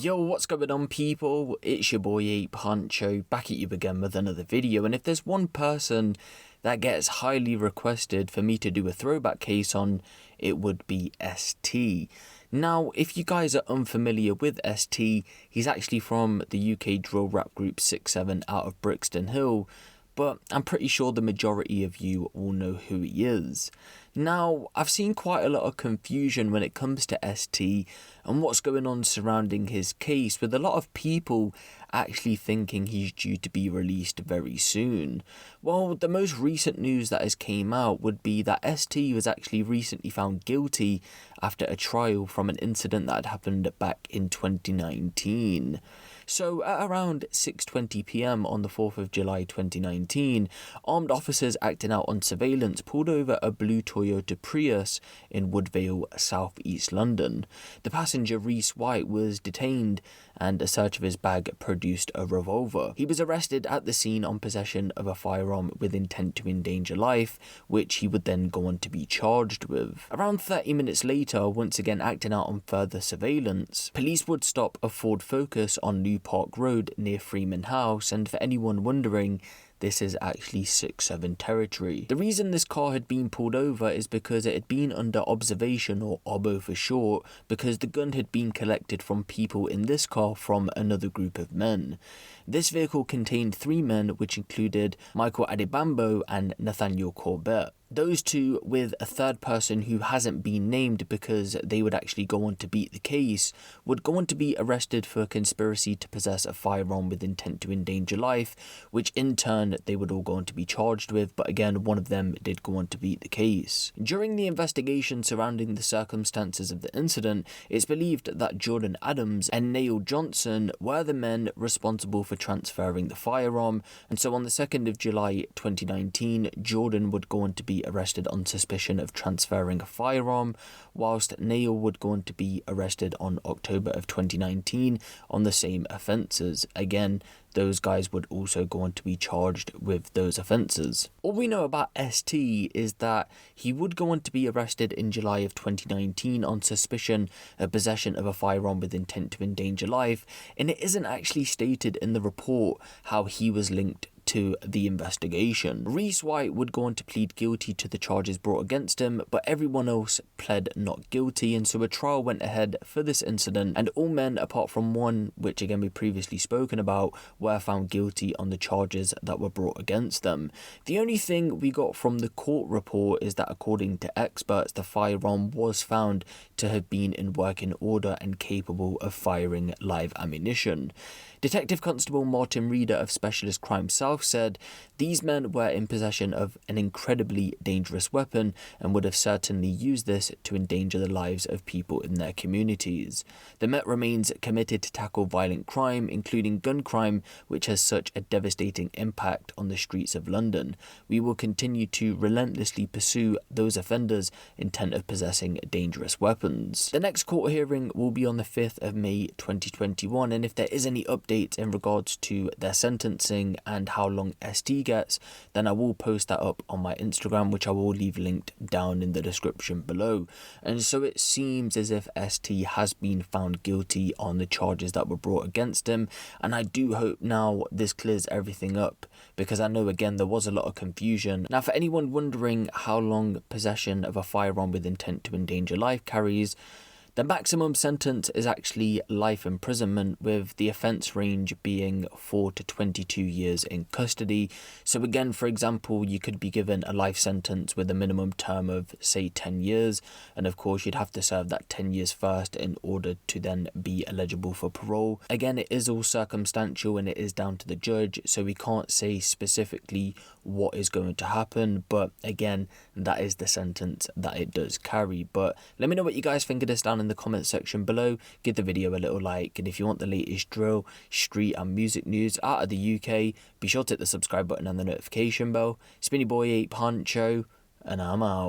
Yo, what's going on, people? It's your boy Huncho, back at you again with another video. And if there's one person that gets highly requested for me to do a throwback case on, it would be ST. Now, if you guys are unfamiliar with ST, he's actually from the UK drill rap group 6-7 out of Brixton Hill, but I'm pretty sure the majority of you all know who he is. Now, I've seen quite a lot of confusion when it comes to ST and what's going on surrounding his case, with a lot of people actually thinking he's due to be released very soon. Well, the most recent news that has came out would be that ST was actually recently found guilty after a trial from an incident that had happened back in 2019. So at around 6:20 PM on the 4th of July 2019, armed officers acting out on surveillance pulled over a blue Toyota Prius in Woodvale, South East London. The passenger, Reese White, was detained and a search of his bag produced a revolver. He was arrested at the scene on possession of a firearm with intent to endanger life, which he would then go on to be charged with. Around 30 minutes later, once again acting out on further surveillance, police would stop a Ford Focus on New Park Road near Freeman House, and for anyone wondering, this is actually 6-7 territory. The reason this car had been pulled over is because it had been under observation, or OBO for short, because the gun had been collected from people in this car from another group of men. This vehicle contained 3 men, which included Michael Adebambo and Nathaniel Corbett. Those two, with a third person who hasn't been named because they would actually go on to beat the case, would go on to be arrested for conspiracy to possess a firearm with intent to endanger life, which in turn they would all go on to be charged with, but again, one of them did go on to beat the case. During the investigation surrounding the circumstances of the incident, it's believed that Jordan Adams and Neil Johnson were the men responsible for transferring the firearm, and so on the 2nd of July 2019, Jordan would go on to be arrested on suspicion of transferring a firearm, whilst Neil would go on to be arrested on October of 2019 on the same offences. Again, those guys would also go on to be charged with those offences. All we know about ST is that he would go on to be arrested in July of 2019 on suspicion of possession of a firearm with intent to endanger life, and it isn't actually stated in the report how he was linked to the investigation. Reese White would go on to plead guilty to the charges brought against him, but everyone else pled not guilty, and so a trial went ahead for this incident, and all men apart from one, which again we previously spoken about, were found guilty on the charges that were brought against them. The only thing we got from the court report is that according to experts, the firearm was found to have been in working order and capable of firing live ammunition. Detective Constable Martin Reeder of Specialist Crime South said these men were in possession of an incredibly dangerous weapon and would have certainly used this to endanger the lives of people in their communities. The Met remains committed to tackle violent crime, including gun crime, which has such a devastating impact on the streets of London. We will continue to relentlessly pursue those offenders intent of possessing dangerous weapons. The next court hearing will be on the 5th of May 2021, and if there is any update in regards to their sentencing and how long ST gets, then I will post that up on my Instagram, which I will leave linked down in the description below. And so it seems as if ST has been found guilty on the charges that were brought against him, and I do hope now this clears everything up, because I know again there was a lot of confusion. Now, for anyone wondering how long possession of a firearm with intent to endanger life carries, the maximum sentence is actually life imprisonment, with the offence range being 4 to 22 years in custody. So again, for example, you could be given a life sentence with a minimum term of, say, 10 years, and of course you'd have to serve that 10 years first in order to then be eligible for parole. Again, it is all circumstantial and it is down to the judge, so we can't say specifically what is going to happen, but again, that is the sentence that it does carry. But let me know what you guys think of this down in the comment section below. Give the video a little like, and if you want the latest drill, street and music news out of the UK, be sure to hit the subscribe button and the notification bell. It's been your boy Huncho, and I'm out.